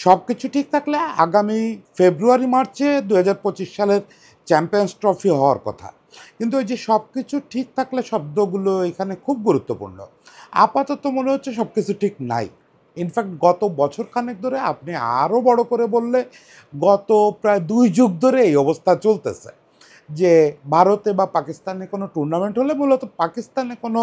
সব কিছু ঠিক থাকলে আগামী ফেব্রুয়ারি মার্চে 2025 সালের চ্যাম্পিয়ন্স ট্রফি হওয়ার কথা। কিন্তু ওই যে সব কিছু ঠিক থাকলে শব্দগুলো এখানে খুব গুরুত্বপূর্ণ। আপাতত মনে হচ্ছে সব কিছু ঠিক নাই। ইনফ্যাক্ট গত বছরখানেক ধরে, আপনি আরও বড় করে বললে গত প্রায় 2 যুগ ধরে এই অবস্থা চলতেছে যে ভারতে বা পাকিস্তানে কোনো টুর্নামেন্ট হলে, মূলত পাকিস্তানে কোনো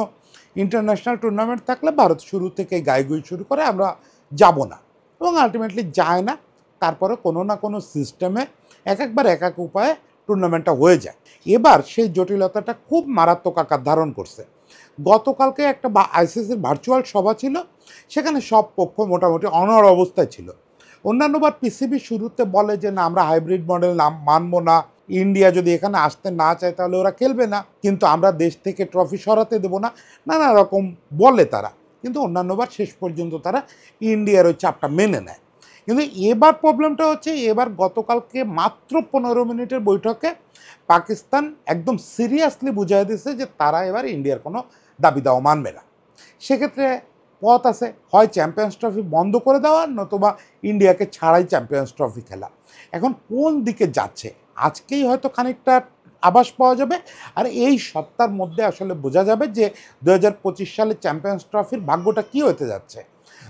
ইন্টারন্যাশনাল টুর্নামেন্ট থাকলে ভারত শুরু থেকে গাইগুই শুরু করে আমরা যাব না, এবং আলটিমেটলি যায় না। তারপরে কোনো না কোনো সিস্টেমে একবার এক এক উপায়ে টুর্নামেন্টটা হয়ে যায়। এবার সেই জটিলতাটা খুব মারাত্মক আকার ধারণ করছে। গতকালকে একটা আইসিসির ভার্চুয়াল সভা ছিল, সেখানে সব পক্ষ মোটামুটি অনড় অবস্থায় ছিল। অন্যান্যবার পিসিবি শুরুতে বলে যে না, আমরা হাইব্রিড মডেল মানবো না, ইন্ডিয়া যদি এখানে আসতে না চায় তাহলে ওরা খেলবে না, কিন্তু আমরা দেশ থেকে ট্রফি সরাতে দেবো না, নানা রকম বলে তারা। কিন্তু অন্যান্যবার শেষ পর্যন্ত তারা ইন্ডিয়ার ওই চাপটা মেনে নেয়। কিন্তু এবার প্রবলেমটা হচ্ছে, এবার গতকালকে মাত্র 15 মিনিটের বৈঠকে পাকিস্তান একদম সিরিয়াসলি বুঝাই দিয়েছে যে তারা এবার ইন্ডিয়ার কোনো দাবি দাওয়া মানবে না। সেক্ষেত্রে পথ আছে, হয় চ্যাম্পিয়ন্স ট্রফি বন্ধ করে দেওয়া, নতুবা ইন্ডিয়াকে ছাড়াই চ্যাম্পিয়ন্স ট্রফি খেলা। এখন কোন দিকে যাচ্ছে আজকেই হয়তো খানিকটা আভাস পাওয়া যাবে, আর এই সপ্তাহের মধ্যে আসলে বোঝা যাবে যে 2025 সালে চ্যাম্পিয়ন্স ট্রফির ভাগ্যটা কী হতে যাচ্ছে।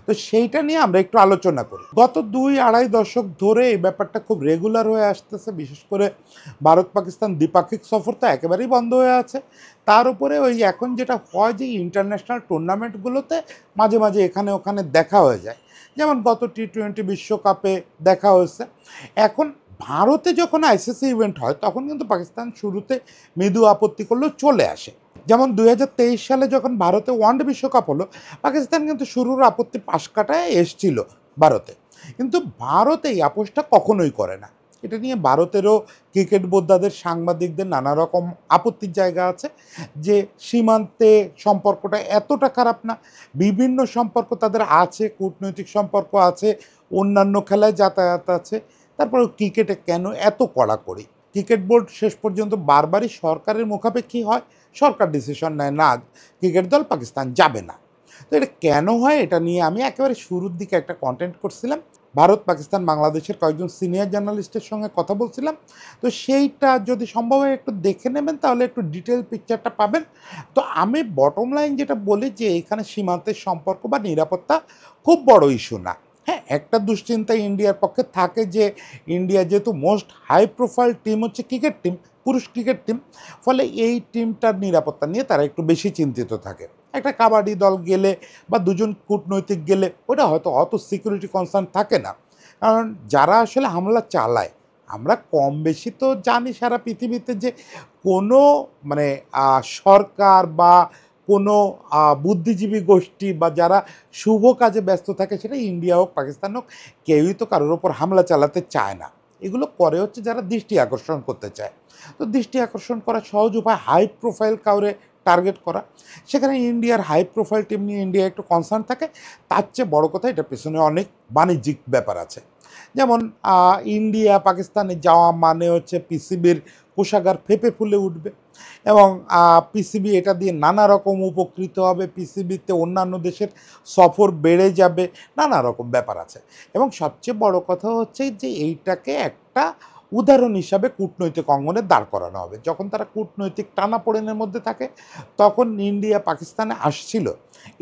তো সেইটা নিয়ে আমরা একটু আলোচনা করি। গত 2-2.5 দশক ধরে এই ব্যাপারটা খুব রেগুলার হয়ে আসতেছে। বিশেষ করে ভারত পাকিস্তান দ্বিপাক্ষিক সফর তো একেবারেই বন্ধ হয়ে আছে। তার উপরে ওই এখন যেটা হয় যে ইন্টারন্যাশনাল টুর্নামেন্টগুলোতে মাঝে মাঝে এখানে ওখানে দেখা হয়ে যায়, যেমন গত T20 বিশ্বকাপে দেখা হয়েছে। এখন ভারতে যখন আইসিসি ইভেন্ট হয় তখন কিন্তু পাকিস্তান শুরুতে মৃদু আপত্তি করলেও চলে আসে। যেমন 2023 সালে যখন ভারতে ওয়ানডে বিশ্বকাপ হলো, পাকিস্তান কিন্তু শুরুর আপত্তি পাশ কাটায় এসছিল ভারতে, কিন্তু ভারত এই আপোষটা কখনোই করে না। এটা নিয়ে ভারতেরও ক্রিকেট বোদ্ধাদের, সাংবাদিকদের নানা রকম আপত্তির জায়গা আছে যে সীমান্তে সম্পর্কটা এতটা খারাপ না। বিভিন্ন সম্পর্ক তাদের আছে, কূটনৈতিক সম্পর্ক আছে, অন্যান্য খেলায় যাতায়াত আছে, তারপরে ক্রিকেটে কেন এত কড়াকড়ি। ক্রিকেট বোর্ড শেষ পর্যন্ত বারবারই সরকারের মুখাপেক্ষি হয়, সরকার ডিসিশন নেয় না, ক্রিকেট দল পাকিস্তান যাবে না। তো এটা কেন হয়, এটা নিয়ে আমি একেবারে শুরুর দিকে একটা কন্টেন্ট করছিলাম, ভারত পাকিস্তান বাংলাদেশের কয়েকজন সিনিয়র জার্নালিস্টের সঙ্গে কথা বলছিলাম। তো সেইটা যদি সম্ভব হয় একটু দেখে নেবেন, তাহলে একটু ডিটেল পিকচারটা পাবেন। তো আমি বটম লাইন যেটা বলি যে এখানে সীমান্তের সম্পর্ক বা নিরাপত্তা খুব বড় ইস্যু না। হ্যাঁ, একটা দুশ্চিন্তা ইন্ডিয়ার পক্ষে থাকে যে ইন্ডিয়া যেহেতু মোস্ট হাই প্রোফাইল টিম হচ্ছে ক্রিকেট টিম, পুরুষ ক্রিকেট টিম, ফলে এই টিমটার নিরাপত্তা নিয়ে তারা একটু বেশি চিন্তিত থাকে। একটা কাবাডি দল গেলে বা দুজন কূটনৈতিক গেলে ওটা হয়তো অত সিকিউরিটি কনসার্ন থাকে না, কারণ যারা আসলে হামলা চালায়, আমরা কম বেশি তো জানি সারা পৃথিবীতে যে কোনো মানে সরকার বা কোনো বুদ্ধিজীবী গোষ্ঠী বা যারা শুভ কাজে ব্যস্ত থাকে, সেটা ইন্ডিয়া হোক পাকিস্তান হোক, কেউই তো কারোর ওপর হামলা চালাতে চায় না। এগুলো করে হচ্ছে যারা দৃষ্টি আকর্ষণ করতে চায়। তো দৃষ্টি আকর্ষণ করার সহজ উপায় হাই প্রোফাইল কাউরে টার্গেট করা। সেখানে ইন্ডিয়ার হাই প্রোফাইল টিম নিয়ে ইন্ডিয়া একটু কনসার্ন থাকে। তার চেয়ে বড় কথা, এটা পেছনে অনেক বাণিজ্যিক ব্যাপার আছে। যেমন ইন্ডিয়া পাকিস্তানে যাওয়া মানে হচ্ছে পিসিবির কোষাগার ফেঁপে ফুলে উঠবে, এবং পিসিবি এটা দিয়ে নানা রকম উপকৃত হবে, পিসিবিতে অন্যান্য দেশের সফর বেড়ে যাবে, নানা রকম ব্যাপার আছে। এবং সবচেয়ে বড় কথা হচ্ছে যে এইটাকে একটা উদাহরণ হিসাবে কূটনৈতিক অঙ্গনে দাঁড় করানো হবে। যখন তারা কূটনৈতিক টানাপোড়েনের মধ্যে থাকে, তখন ইন্ডিয়া পাকিস্তানে আসছিল,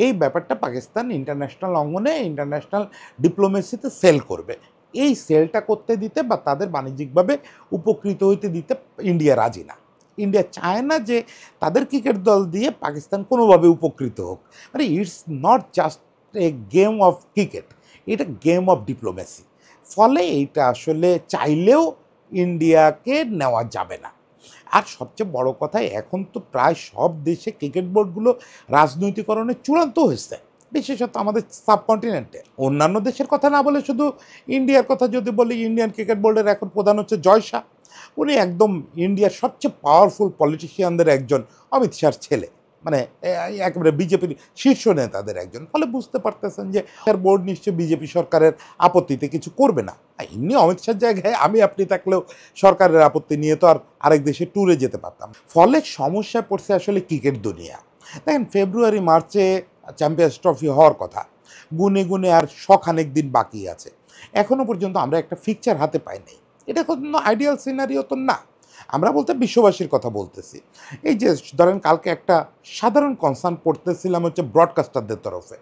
এই ব্যাপারটা পাকিস্তান ইন্টারন্যাশনাল অঙ্গনে, ইন্টারন্যাশনাল ডিপ্লোমেসিতে সেল করবে। এই সেলটা করতে দিতে বা তাদের বাণিজ্যিকভাবে উপকৃত হইতে দিতে ইন্ডিয়া রাজি না। ইন্ডিয়া চায় না যে তাদের ক্রিকেট দল দিয়ে পাকিস্তান কোনোভাবে উপকৃত হোক। মানে it's not just a game of cricket, এটা গেম অফ ডিপ্লোমেসি। ফলে এইটা আসলে চাইলেও ইন্ডিয়াকে নেওয়া যাবে না। আর সবচেয়ে বড় কথা, এখন তো প্রায় সব দেশে ক্রিকেট বোর্ডগুলো রাজনৈতিকরণে চূড়ান্ত হয়েছে, বিশেষত আমাদের সাবকন্টিনেন্টে। অন্যান্য দেশের কথা না বলে শুধু ইন্ডিয়ার কথা যদি বলি, ইন্ডিয়ান ক্রিকেট বোর্ডের এখন প্রধান হচ্ছে জয় শাহ। উনি একদম ইন্ডিয়ার সবচেয়ে পাওয়ারফুল পলিটিশিয়ানদের একজন, অমিত শাহর ছেলে, মানে একেবারে বিজেপির শীর্ষ নেতাদের একজন। ফলে বুঝতে পারতেছেন যে বোর্ড নিশ্চয়ই বিজেপি সরকারের আপত্তিতে কিছু করবে না। এমনি অমিত শাহর জায়গায় আমি আপনি থাকলেও সরকারের আপত্তি নিয়ে তো আর আরেক দেশে ট্যুরে যেতে পারতাম। ফলে সমস্যায় পড়ছে আসলে ক্রিকেট দুনিয়া। দেখেন, ফেব্রুয়ারি মার্চে চ্যাম্পিয়ন্স ট্রফি হওয়ার কথা, গুনে গুনে আর শখানেক দিন বাকি আছে। এখনও পর্যন্ত আমরা একটা ফিকচার হাতে পাইনি। এটা কোনো আইডিয়াল সিনারিও তো না। আমরা বলতে বিশ্ববাসীর কথা বলতেছি। এই যে ধরেন কালকে একটা সাধারণ কনসার্ন পড়তেছিলাম হচ্ছে ব্রডকাস্টারদের তরফে।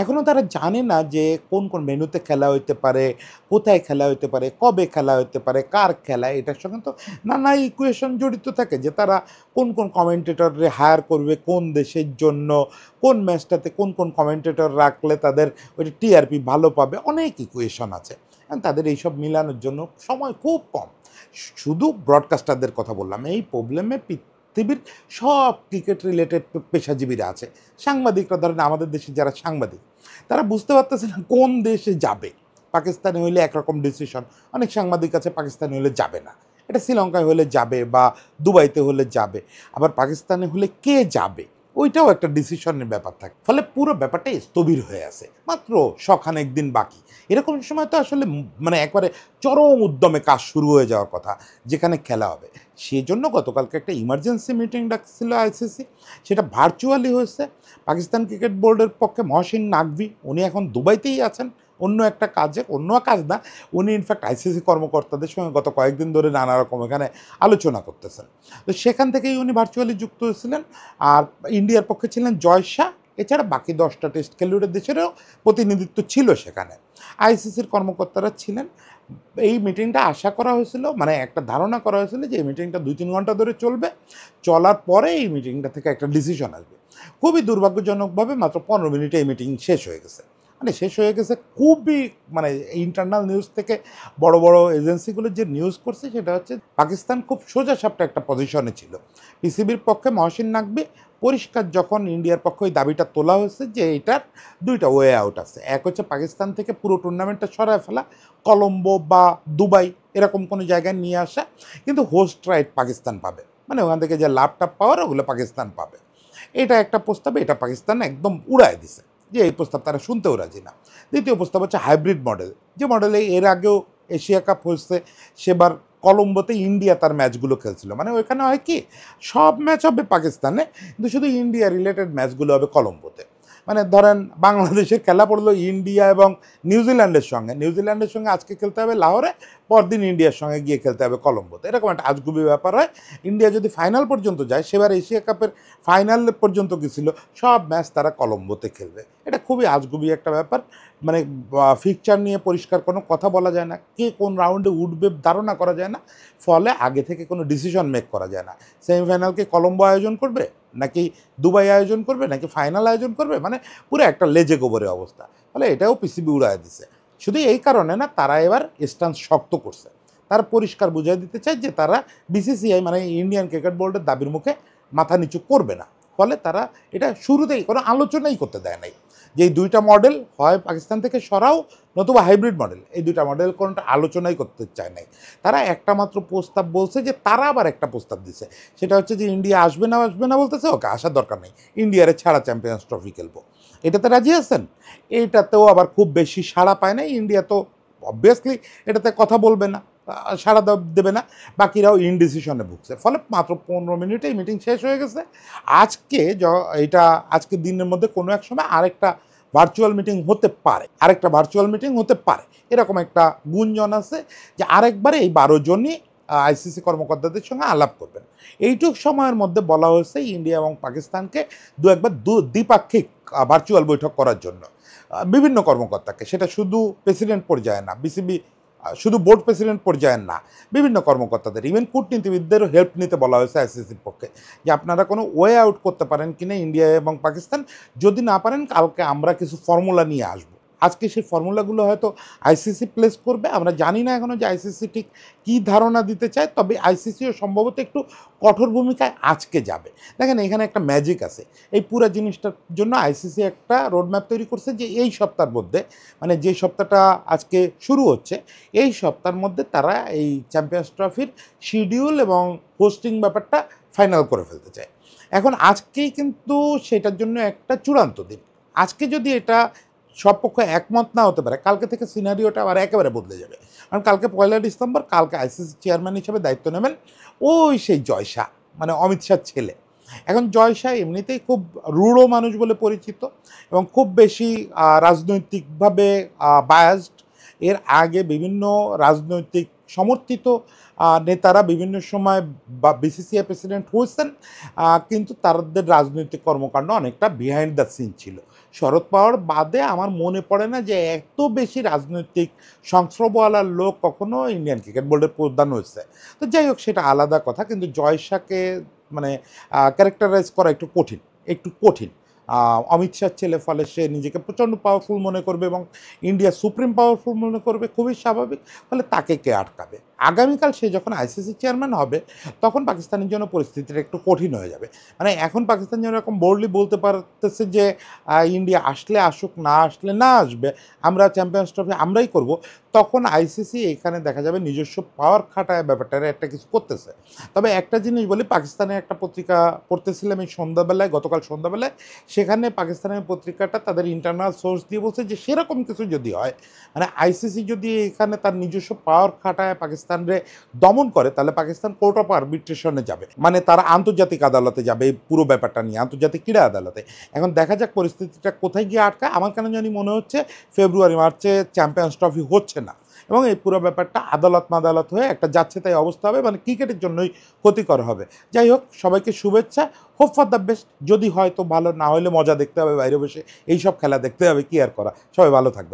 এখনও তারা জানে না যে কোন কোন ভেন্যুতে খেলা হইতে পারে, কোথায় খেলা হইতে পারে, কবে খেলা হইতে পারে, কার খেলা, এটার সঙ্গে তো নানা ইকুয়েশন জড়িত থাকে যে তারা কোন কোন কমেন্টেটরে হায়ার করবে, কোন দেশের জন্য, কোন ম্যাচটাতে কোন কোন কমেন্টেটর রাখলে তাদের ওইটা টিআরপি ভালো পাবে, অনেক ইকুয়েশন আছে। তাদের এইসব মিলানোর জন্য সময় খুব কম। শুধু ব্রডকাস্টারদের কথা বললাম, এই প্রবলেমে পৃথিবীর সব ক্রিকেট রিলেটেড পেশাজীবীরা আছে। সাংবাদিকরা ধরেন আমাদের দেশে যারা সাংবাদিক, তারা বুঝতে পারতেছে না কোন দেশে যাবে। পাকিস্তানে হইলে একরকম ডিসিশন, অনেক সাংবাদিক আছে পাকিস্তানে হলে যাবে না, এটা শ্রীলঙ্কায় হলে যাবে বা দুবাইতে হলে যাবে। আবার পাকিস্তানে হলে কে যাবে ওইটাও একটা ডিসিশনের ব্যাপার থাকে। ফলে পুরো ব্যাপারটাই স্থবির হয়ে আছে, মাত্র শখানেক দিন বাকি। এরকম সময় তো আসলে মানে একবারে চরম উদ্যমে কাজ শুরু হয়ে যাওয়ার কথা যেখানে খেলা হবে। সেজন্য গতকালকে একটা ইমার্জেন্সি মিটিং ডাকছিল আইসিসি, সেটা ভার্চুয়ালি হয়েছে। পাকিস্তান ক্রিকেট বোর্ডের পক্ষে মহসিন নাকভি, উনি এখন দুবাইতেই আছেন অন্য একটা কাজে, অন্য কাজ না, উনি ইনফ্যাক্ট আইসিসি কর্মকর্তাদের সঙ্গে গত কয়েকদিন ধরে নানা রকম এখানে আলোচনা করতেছেন। তো সেখান থেকেই উনি ভার্চুয়ালি যুক্ত হয়েছিলেন। আর ইন্ডিয়ার পক্ষে ছিলেন জয় শাহ, এছাড়া বাকি 10টা টেস্ট খেলুড়ে দেশেরও প্রতিনিধিত্ব ছিল সেখানে, আইসিসির কর্মকর্তারা ছিলেন। এই মিটিংটা আশা করা হয়েছিল, মানে একটা ধারণা করা হয়েছিল যে এই মিটিংটা 2-3 ঘন্টা ধরে চলবে, চলার পরে এই মিটিংটা থেকে একটা ডিসিশন আসবে। খুবই দুর্ভাগ্যজনকভাবে মাত্র 15 মিনিটে এই মিটিং শেষ হয়ে গেছে। মানে শেষ হয়ে গেছে খুবই, মানে ইন্টারনাল নিউজ থেকে বড় বড় এজেন্সিগুলো যে নিউজ করছে সেটা হচ্ছে পাকিস্তান খুব সোজা সাপটা একটা পজিশনে ছিল। পিসিবির পক্ষে মহসিন নাকভি পরিষ্কার যখন ইন্ডিয়ার পক্ষে ওই দাবিটা তোলা হয়েছে যে এটার 2টা ওয়ে আউট আছে, এক হচ্ছে পাকিস্তান থেকে পুরো টুর্নামেন্টটা সরায় ফেলা, কলম্বো বা দুবাই এরকম কোনো জায়গায় নিয়ে আসা, কিন্তু হোস্ট রাইট পাকিস্তান পাবে, মানে ওখান থেকে যে লাভটা পাওয়ার ওগুলো পাকিস্তান পাবে। এটা একটা প্রস্তাব, এটা পাকিস্তান একদম উড়ায় দিছে যে এই প্রস্তাব তারা শুনতেও রাজি না। দ্বিতীয় প্রস্তাব হচ্ছে হাইব্রিড মডেল, যে মডেলে এর আগেও এশিয়া কাপ হয়েছে, সেবার কলম্বোতে ইন্ডিয়া তার ম্যাচগুলো খেলছিল। মানে ওইখানে হয় কি, সব ম্যাচ হবে পাকিস্তানে, কিন্তু শুধু ইন্ডিয়া রিলেটেড ম্যাচগুলো হবে কলম্বোতে। মানে ধরেন বাংলাদেশের খেলা পড়লো ইন্ডিয়া এবং নিউজিল্যান্ডের সঙ্গে, নিউজিল্যান্ডের সঙ্গে আজকে খেলতে হবে লাহোরে, পরদিন ইন্ডিয়ার সঙ্গে গিয়ে খেলতে হবে কলম্বোতে। এরকম একটা আজগুবি ব্যাপার হয়। ইন্ডিয়া যদি ফাইনাল পর্যন্ত যায়, সেবার এশিয়া কাপের ফাইনাল পর্যন্ত গেছিল, সব ম্যাচ তারা কলম্বোতে খেলবে। এটা খুবই আজগুবি একটা ব্যাপার। মানে ফিকচার নিয়ে পরিষ্কার কোনো কথা বলা যায় না, কে কোন রাউন্ডে উঠবে ধারণা করা যায় না, ফলে আগে থেকে কোনো ডিসিশন মেক করা যায় না। সেমিফাইনালকে কলম্বো আয়োজন করবে, নাকি দুবাই আয়োজন করবে, নাকি ফাইনাল আয়োজন করবে, মানে পুরো একটা লেজে গোবরের অবস্থা। ফলে এটাও পিসিবি উড়ায় দিছে। শুধু এই কারণে না, তারা এবার স্ট্যান্স শক্ত করছে। তারা পরিষ্কার বুঝিয়ে দিতে চায় যে তারা বিসিসিআই মানে ইন্ডিয়ান ক্রিকেট বোর্ডের দাবির মুখে মাথা নিচু করবে না। ফলে তারা এটা শুরুতেই কোনো আলোচনাই করতে দেয় নাই যে এই 2টা মডেল হয় পাকিস্তান থেকে সরাও, নতুবা হাইব্রিড মডেল, এই 2টা মডেল কোনোটা আলোচনাই করতে চায় নাই। তারা একটা মাত্র প্রস্তাব বলছে, যে তারা আবার একটা প্রস্তাব দিছে, সেটা হচ্ছে যে ইন্ডিয়া আসবে না আসবে না বলতেছে, ওকে আসার দরকার নেই, ইন্ডিয়ারে ছাড়া চ্যাম্পিয়ন্স ট্রফি খেলবো। এটাতে রাজি আছেন? এইটাতেও আবার খুব বেশি সাড়া পায় না ইন্ডিয়া, তো অবভিয়াসলি এটাতে কথা বলবে না, সাড়া দেবে না। বাকিরাও ইনডিসিশনে ভুগছে। ফলে মাত্র 15 মিনিটে এই মিটিং শেষ হয়ে গেছে। আজকে এটা আজকে দিনের মধ্যে কোনো এক সময় আরেকটা ভার্চুয়াল মিটিং হতে পারে, আরেকটা ভার্চুয়াল মিটিং হতে পারে, এরকম একটা গুঞ্জন আছে যে আরেকবারে এই 12 জনই আইসিসি কর্মকর্তাদের সঙ্গে আলাপ করবেন। এইটুক সময়ের মধ্যে বলা হয়েছে ইন্ডিয়া এবং পাকিস্তানকে একবার দ্বিপাক্ষিক ভার্চুয়াল বৈঠক করার জন্য বিভিন্ন কর্মকর্তাকে, সেটা শুধু প্রেসিডেন্ট পর্যায়ে না, বিসিবি শুধু বোর্ড প্রেসিডেন্ট পর্যায়ের না, বিভিন্ন কর্মকর্তাদের, ইভেন কূটনীতিবিদদেরও হেল্প নিতে বলা হয়েছে আইসিসির পক্ষে, যে আপনারা কোনো ওয়ে আউট করতে পারেন কিনা ইন্ডিয়া এবং পাকিস্তান, যদি না পারেন কালকে আমরা কিছু ফর্মুলা নিয়ে আসবো। আজকে সেই ফর্মুলাগুলো হয়তো আইসিসি প্লেস করবে, আমরা জানি না এখনও যে আইসিসি ঠিক কী ধারণা দিতে চায়, তবে আইসিসিও সম্ভবত একটু কঠোর ভূমিকায় আজকে যাবে। দেখেন এখানে একটা ম্যাজিক আছে, এই পুরো জিনিসটার জন্য আইসিসি একটা রোডম্যাপ তৈরি করছে যে এই সপ্তাহের মধ্যে, মানে যে সপ্তাহটা আজকে শুরু হচ্ছে, এই সপ্তাহের মধ্যে তারা এই চ্যাম্পিয়ন্স ট্রফির শিডিউল এবং হোস্টিং ব্যাপারটা ফাইনাল করে ফেলতে চায়। এখন আজকেই কিন্তু সেটার জন্য একটা চূড়ান্ত দিন। আজকে যদি এটা সব পক্ষ একমত না হতে পারে, কালকে থেকে সিনারিওটা আবার একেবারে বদলে যাবে। কারণ কালকে 1 ডিসেম্বর, কালকে আইসিসি চেয়ারম্যান হিসেবে দায়িত্ব নেবেন ওই সেই জয় শাহ, মানে অমিত শাহর ছেলে। এখন জয় শাহ এমনিতেই খুব রূঢ় মানুষ বলে পরিচিত এবং খুব বেশি রাজনৈতিকভাবে বায়াসড, এর আগে বিভিন্ন রাজনৈতিক সমর্থিত নেতারা বিভিন্ন সময় বা বিসিসিআই প্রেসিডেন্ট হয়েছেন, কিন্তু তাদের রাজনৈতিক কর্মকাণ্ড অনেকটা বিহাইন্ড দ্য সিন ছিল। শরদ পাওয়ার বাদে আমার মনে পড়ে না যে এত বেশি রাজনৈতিক সংস্রবওয়ালা লোক কখনো ইন্ডিয়ান ক্রিকেট বোর্ডের প্রধান হয়েছে। তো যাই হোক, সেটা আলাদা কথা। কিন্তু জয় শাহকে মানে ক্যারেক্টারাইজ করা একটু কঠিন, একটু কঠিন। অমিত শাহর ছেলে, ফলে সে নিজেকে প্রচণ্ড পাওয়ারফুল মনে করবে এবং ইন্ডিয়া সুপ্রিম পাওয়ারফুল মনে করবে, খুবই স্বাভাবিক। ফলে তাকে কে আটকাবে? আগামীকাল সে যখন আইসিসি চেয়ারম্যান হবে, তখন পাকিস্তানের জন্য পরিস্থিতিটা একটু কঠিন হয়ে যাবে। মানে এখন পাকিস্তান যেন এরকম বোল্ডলি বলতে পারতেছে যে ইন্ডিয়া আসলে আসুক, না আসলে না আসবে, আমরা চ্যাম্পিয়ন্স ট্রফি আমরাই করব। তখন আইসিসি এখানে দেখা যাবে নিজস্ব পাওয়ার খাটায় ব্যাপারটারে একটা কিছু করতেছে। তবে একটা জিনিস বলি, পাকিস্তানের একটা পত্রিকা পড়তেছিলাম এই সন্ধ্যাবেলায়, গতকাল সন্ধ্যাবেলায়। সেখানে পাকিস্তানের পত্রিকাটা তাদের ইন্টারনাল সোর্স দিয়ে বলছে যে সেরকম কিছু যদি হয়, মানে আইসিসি যদি এখানে তার নিজস্ব পাওয়ার খাটায় পাকিস্তানরে দমন করে, তাহলে পাকিস্তান কোর্ট অফ আরবিট্রেশনে যাবে, মানে তারা আন্তর্জাতিক আদালতে যাবে এই পুরো ব্যাপারটা নিয়ে, আন্তর্জাতিক ক্রীড়া আদালতে। এখন দেখা যাক পরিস্থিতিটা কোথায় গিয়ে আটকায়। আমার কেন জানি মনে হচ্ছে ফেব্রুয়ারি মার্চে চ্যাম্পিয়ন্স ট্রফি হচ্ছে না, এবং এই পুরো ব্যাপারটা আদালত মাদালত হয়ে একটা যাচ্ছে তাই অবস্থা হবে, মানে ক্রিকেটের জন্যই ক্ষতিকর হবে। যাই হোক, সবাইকে শুভেচ্ছা, হোপ ফর দ্য বেস্ট। যদি হয় তো ভালো, না হলে মজা দেখতে হবে বাইরে বসে, এইসব খেলা দেখতে হবে, কি আর করা। সবাই ভালো থাকবেন।